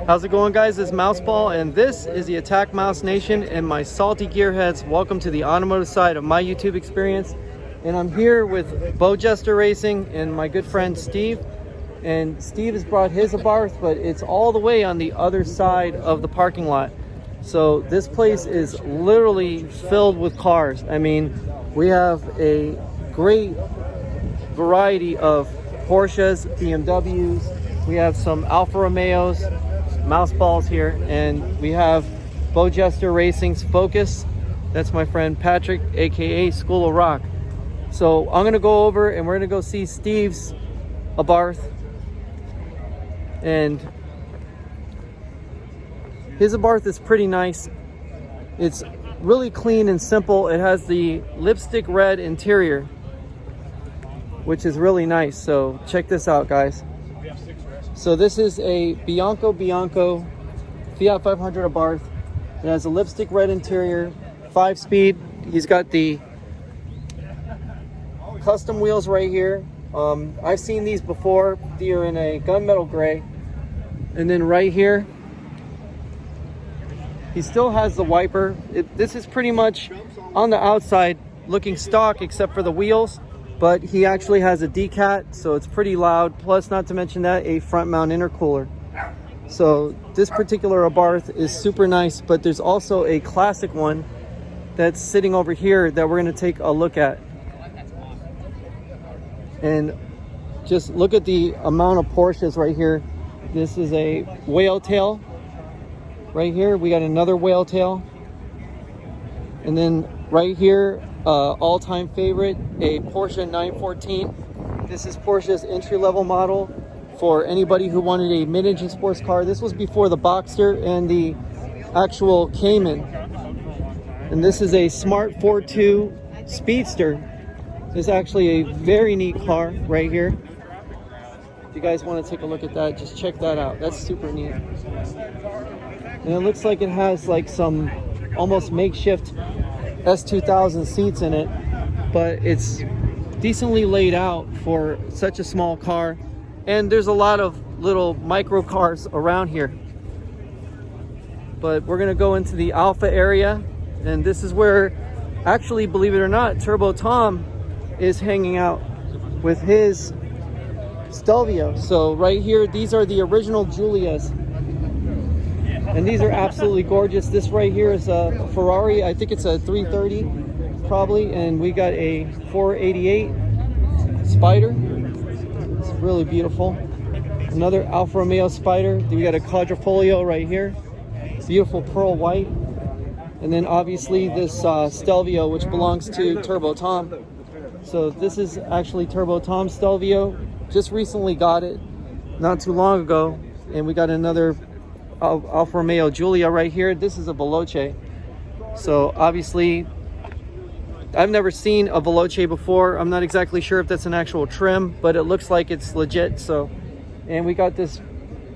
How's it going, guys? It's Mouseball, and this is the AttackMouse Nation and my salty gearheads. Welcome to the automotive side of my YouTube experience. And I'm here with Jester Racing and my good friend Steve. And Steve has brought his Abarth, but it's all the way on the other side of the parking lot. So this place is literally filled with cars. I mean, we have a great variety of Porsches, BMWs. We have some Alfa Romeos, Mouseballs here, and we have Jester Racing's Focus. That's my friend Patrick, aka School of Rock. So I'm gonna go over and we're gonna go see Steve's Abarth. And his Abarth is pretty nice. It's really clean and simple. It has the lipstick red interior, which is really nice. So check this out, guys. So this is a Bianco Fiat 500 Abarth. It has a lipstick red interior, 5-speed. He's got the custom wheels right here. I've seen these before. They are in a gunmetal gray. And then right here, he still has the wiper. This is pretty much on the outside looking stock except for the wheels. But he actually has a decat, so it's pretty loud. Plus, not to mention that, a front mount intercooler. So this particular Abarth is super nice, but there's also a classic one that's sitting over here that we're gonna take a look at. And just look at the amount of Porsches right here. This is a whale tail. Right here, we got another whale tail. And then right here, all-time favorite, a Porsche 914. This is Porsche's entry-level model for anybody who wanted a mid-engine sports car. This was before the Boxster and the actual Cayman. And this is a Smart 4.2 Speedster. It's actually a very neat car right here. If you guys want to take a look at that, just check that out. That's super neat. And it looks like it has like some almost makeshift S2000 seats in it, but it's decently laid out for such a small car. And there's a lot of little micro cars around here. But we're gonna go into the Alfa area, and this is where, actually, believe it or not, Turbo Tom is hanging out with his Stelvio. So right here, these are the original Giulias. And these are absolutely gorgeous. This right here is a Ferrari. I think it's a 330 probably. And we got a 488 Spider. It's really beautiful. Another Alfa Romeo Spider. We got a Quadrifoglio right here. Beautiful pearl white. And then obviously this Stelvio, which belongs to Turbo Tom. So this is actually Turbo Tom's Stelvio. Just recently got it, not too long ago. And we got another Alfa Romeo Giulia right here. This is a Veloce. So obviously, I've never seen a Veloce before. I'm not exactly sure if that's an actual trim, but it looks like it's legit. So, and we got this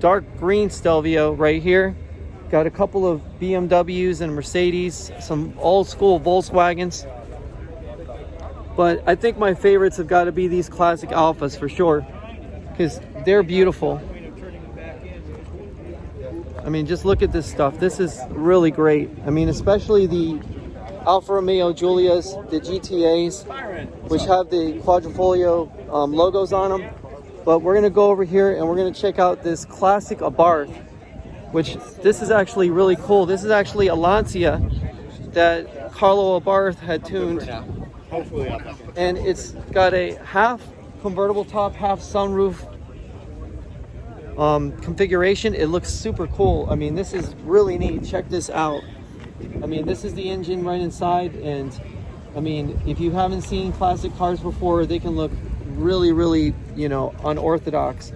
dark green Stelvio right here. Got a couple of BMWs and Mercedes, some old school Volkswagens. But I think my favorites have got to be these classic Alfas for sure, because they're beautiful. I mean, just look at this stuff. This is really great. I mean, especially the Alfa Romeo Giulias, the GTAs, which have the Quadrifoglio logos on them. But we're gonna go over here and we're gonna check out this classic Abarth, which this is actually really cool. This is actually a Lancia that Carlo Abarth had tuned. And it's got a half convertible top, half sunroof configuration. It looks super cool. I mean, this is really neat. Check this out. I mean, this is the engine right inside, and I mean, if you haven't seen classic cars before, they can look really, really, you know, unorthodox,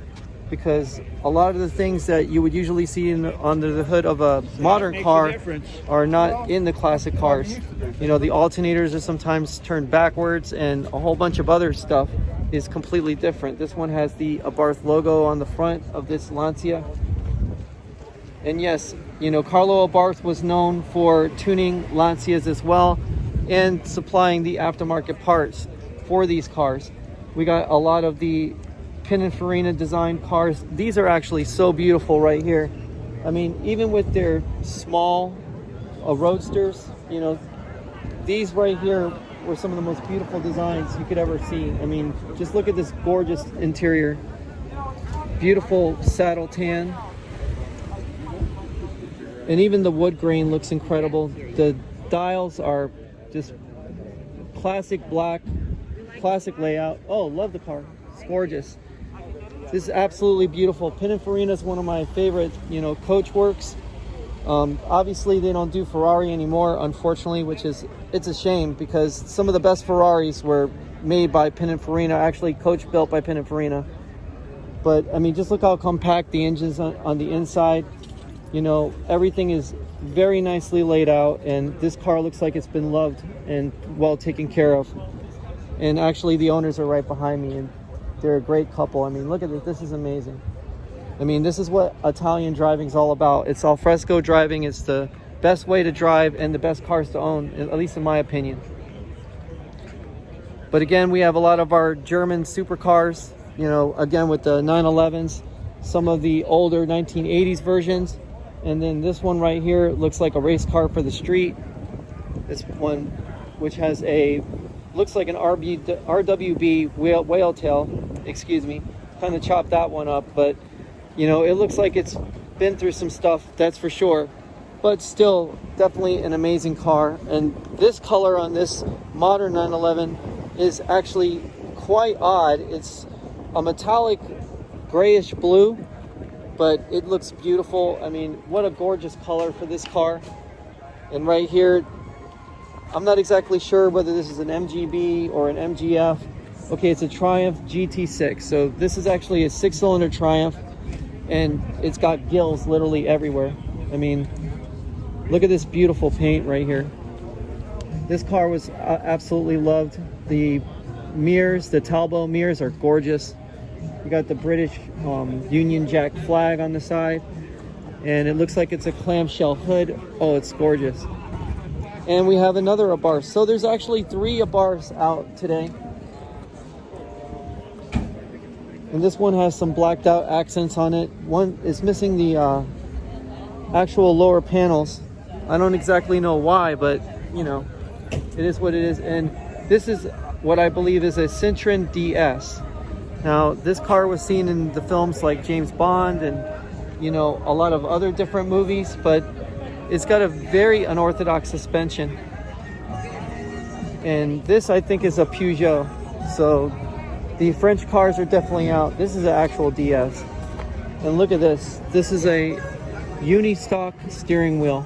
because a lot of the things that you would usually see under the hood of a modern car are not in the classic cars. You know, the alternators are sometimes turned backwards, and a whole bunch of other stuff is completely different. This one has the Abarth logo on the front of this Lancia. And yes, you know, Carlo Abarth was known for tuning Lancias as well and supplying the aftermarket parts for these cars. We got a lot of the Pininfarina design cars. These are actually so beautiful right here. I mean, even with their small roadsters, you know, these right here were some of the most beautiful designs you could ever see. I mean, just look at this gorgeous interior. Beautiful saddle tan. And even the wood grain looks incredible. The dials are just classic black, classic layout. Oh, love the car. It's gorgeous. This is absolutely beautiful. Pininfarina is one of my favorite, you know, coach works. Obviously, they don't do Ferrari anymore, unfortunately, which is, it's a shame because some of the best Ferraris were made by Pininfarina, actually coach built by Pininfarina. But I mean, just look how compact the engine's on the inside. You know, everything is very nicely laid out, and this car looks like it's been loved and well taken care of. And actually, the owners are right behind me, and they're a great couple. I mean, look at this. This is amazing. I mean, this is what Italian driving is all about. It's al fresco driving. It's the best way to drive and the best cars to own, at least in my opinion. But again, we have a lot of our German supercars, you know, again with the 911s, some of the older 1980s versions. And then this one right here looks like a race car for the street. This one, which has a, looks like an RWB whale tail, excuse me. Kind of chopped that one up, but you know, it looks like it's been through some stuff, that's for sure. But still, definitely an amazing car. And this color on this modern 911 is actually quite odd. It's a metallic grayish blue, but it looks beautiful. I mean, what a gorgeous color for this car. And right here, I'm not exactly sure whether this is an MGB or an MGF. Okay, it's a Triumph GT6. So this is actually a 6-cylinder Triumph, and it's got gills literally everywhere. I mean, look at this beautiful paint right here. This car was absolutely loved. The mirrors, the Talbot mirrors are gorgeous. You got the British Union Jack flag on the side, and it looks like it's a clamshell hood. Oh, it's gorgeous. And we have another Abarth. So there's actually 3 Abarths out today. And this one has some blacked out accents on it. One is missing the actual lower panels. I don't exactly know why, but you know, it is what it is. And this is what I believe is a Citroen DS. Now, this car was seen in the films like James Bond and, you know, a lot of other different movies, but it's got a very unorthodox suspension. And this, I think, is a Peugeot. So the French cars are definitely out. This is an actual DS. And look at this. This is a uni-stock steering wheel,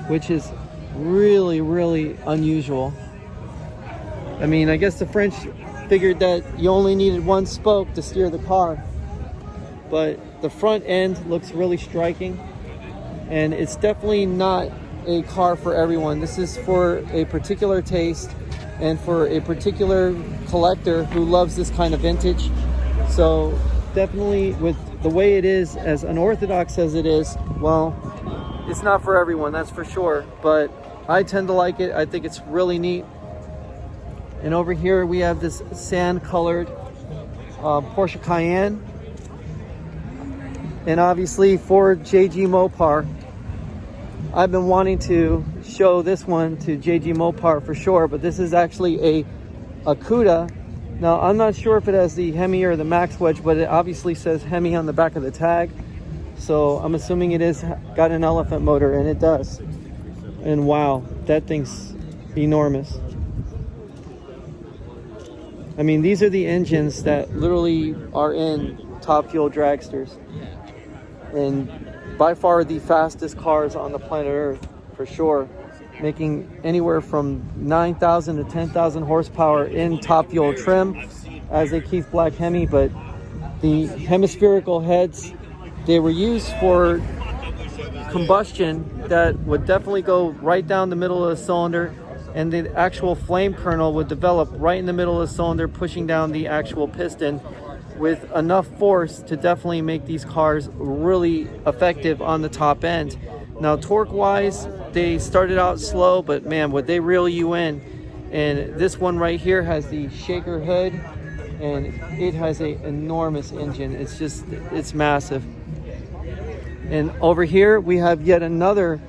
which is really, really unusual. I mean, I guess the French figured that you only needed one spoke to steer the car, but the front end looks really striking, and it's definitely not a car for everyone. This is for a particular taste and for a particular collector who loves this kind of vintage. So definitely, with the way it is, as unorthodox as it is, well, it's not for everyone, that's for sure, but I tend to like it. I think it's really neat. And over here we have this sand-colored Porsche Cayenne. And obviously for JG Mopar, I've been wanting to show this one to JG Mopar for sure, but this is actually a Cuda. Now, I'm not sure if it has the Hemi or the Max Wedge, but it obviously says Hemi on the back of the tag. So I'm assuming it is got an elephant motor, and it does. And wow, that thing's enormous. I mean, these are the engines that literally are in Top Fuel dragsters. And by far the fastest cars on the planet Earth, for sure. Making anywhere from 9,000 to 10,000 horsepower in Top Fuel trim as a Keith Black Hemi. But the hemispherical heads, they were used for combustion that would definitely go right down the middle of the cylinder, and the actual flame kernel would develop right in the middle of the cylinder, pushing down the actual piston with enough force to definitely make these cars really effective on the top end. Now, torque wise, they started out slow, but man, would they reel you in. And this one right here has the shaker hood, and it has an enormous engine. It's massive. And over here we have yet another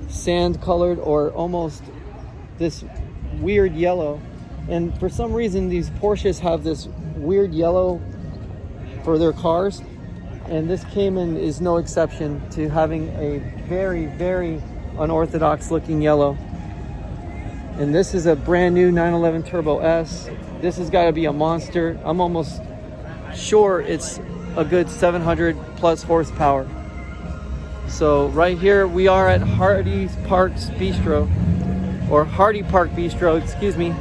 sand colored, or almost this weird yellow. And for some reason these Porsches have this weird yellow for their cars, and this Cayman is no exception to having a very, very unorthodox looking yellow. And this is a brand new 911 Turbo S. This has got to be a monster. I'm almost sure it's a good 700 plus horsepower. So right here we are at Hardy Park's Bistro, or Hardy Park Bistro, excuse me.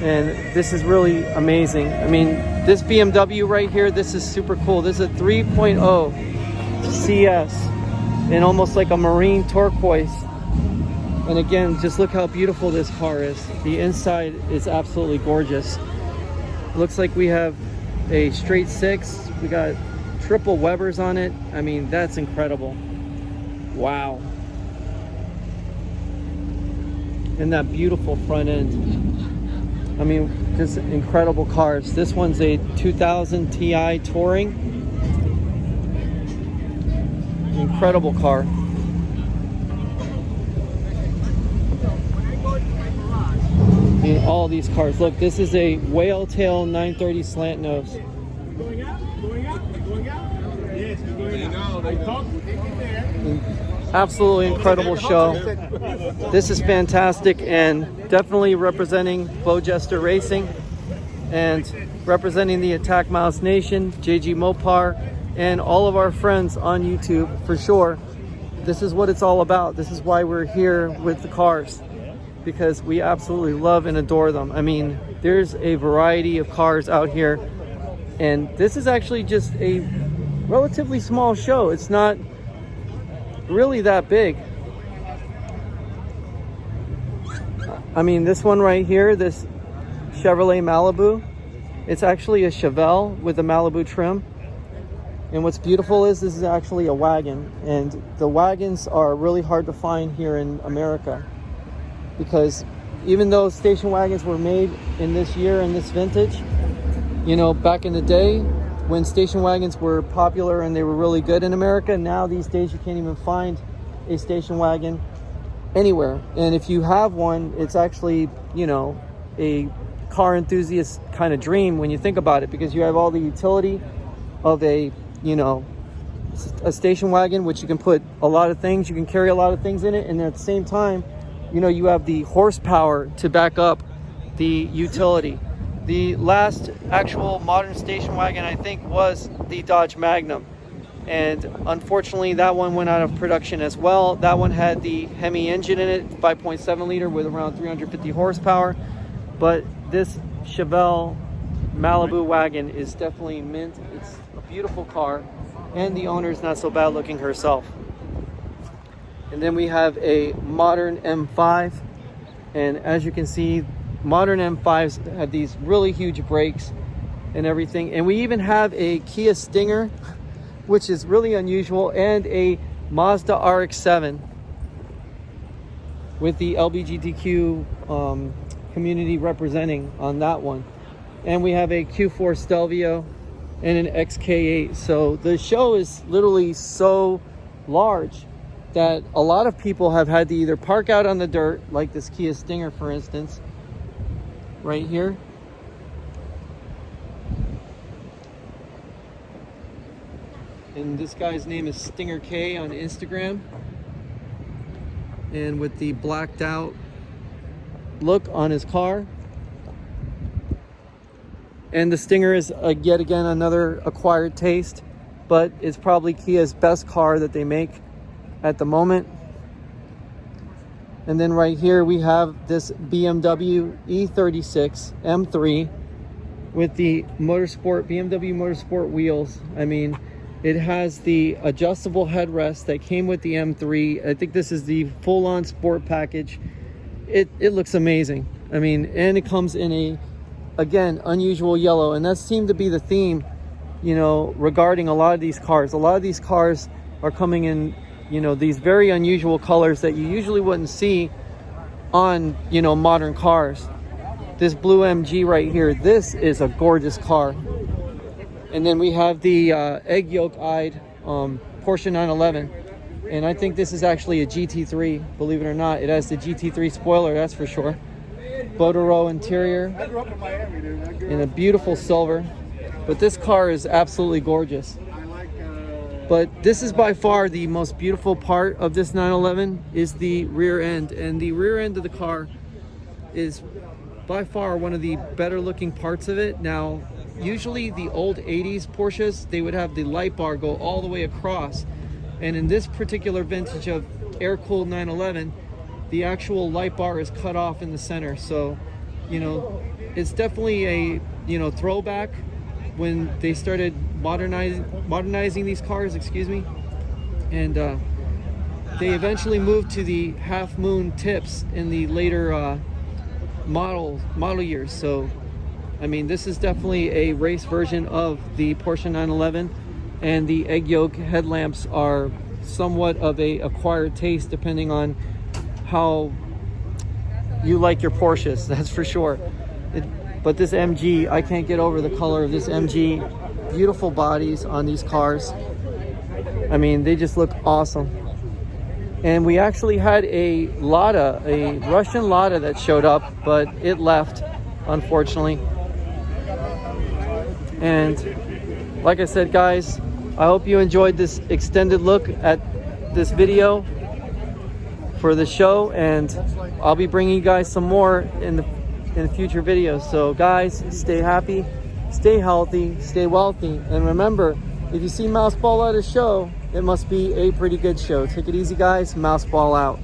And this is really amazing. I mean, this BMW right here, this is super cool. This is a 3.0 CS in almost like a marine turquoise. And again, just look how beautiful this car is. The inside is absolutely gorgeous. Looks like we have a straight six. We got triple Webers on it. I mean, that's incredible. Wow. And that beautiful front end. I mean, just incredible cars. This one's a 2000 Ti Touring. Incredible car. I mean, all these cars. Look, this is a whale tail 930 slant nose. Going out? Going out? Going out? Yes, we're going out. I talked. Absolutely incredible show. This is fantastic, and definitely representing Flow Jester Racing and representing the AttackMouse Nation, JG Mopar, and all of our friends on YouTube for sure. This is what it's all about. This is why we're here with the cars, because we absolutely love and adore them. I mean, there's a variety of cars out here, and this is actually just a relatively small show. It's not really that big. I mean, this one right here, this Chevrolet Malibu, it's actually a Chevelle with a Malibu trim. And what's beautiful is this is actually a wagon, and the wagons are really hard to find here in America, because even though station wagons were made in this year and this vintage, you know, back in the day when station wagons were popular and they were really good in America, now these days you can't even find a station wagon anywhere. And if you have one, it's actually, you know, a car enthusiast kind of dream when you think about it, because you have all the utility of a, you know, a station wagon, which you can put a lot of things, you can carry a lot of things in it, and at the same time, you know, you have the horsepower to back up the utility. The last actual modern station wagon, I think, was the Dodge Magnum, and unfortunately that one went out of production as well. That one had the Hemi engine in it, 5.7 liter with around 350 horsepower, but this Chevelle Malibu wagon is definitely mint. It's a beautiful car, and the owner's not so bad looking herself. And then we have a modern M5, and as you can see, modern M5s have these really huge brakes and everything. And we even have a Kia Stinger, which is really unusual, and a Mazda RX-7 with the LGBTQ community representing on that one. And we have a Q4 Stelvio and an XK8. So the show is literally so large that a lot of people have had to either park out on the dirt, like this Kia Stinger for instance, right here. And this guy's name is Stinger K on Instagram. And with the blacked out look on his car. And the Stinger is yet again another acquired taste, but it's probably Kia's best car that they make at the moment. And then right here we have this Bmw E36 M3 with the Bmw Motorsport wheels. I mean, it has the adjustable headrest that came with the M3. I think this is the full-on sport package. It looks amazing. I mean, and it comes in a, again, unusual yellow, and that seemed to be the theme, you know, regarding a lot of these cars. A lot of these cars are coming in, you know, these very unusual colors that you usually wouldn't see on, you know, modern cars. This blue MG right here, this is a gorgeous car. And then we have the egg yolk eyed Porsche 911. And I think this is actually a GT3, believe it or not. It has the GT3 spoiler, that's for sure. Botero interior in a beautiful silver. But this car is absolutely gorgeous. But this is by far the most beautiful part of this 911 is the rear end. And the rear end of the car is by far one of the better looking parts of it. Now, usually the old 80s Porsches, they would have the light bar go all the way across. And in this particular vintage of air-cooled 911, the actual light bar is cut off in the center. So, you know, it's definitely a, you know, throwback when they started modernizing these cars, excuse me. And they eventually moved to the half moon tips in the later model years. So, I mean, this is definitely a race version of the Porsche 911, and the egg yolk headlamps are somewhat of a acquired taste depending on how you like your Porsches, that's for sure. But this MG, I can't get over the color of this MG. Beautiful bodies on these cars. I mean, they just look awesome. And we actually had a Lada, a Russian Lada that showed up, but it left, unfortunately. And like I said, guys, I hope you enjoyed this extended look at this video for the show, and I'll be bringing you guys some more in the future videos. So guys, stay happy, stay healthy, stay wealthy, and remember, if you see Mouseball at a show, it must be a pretty good show. Take it easy, guys. Mouseball out.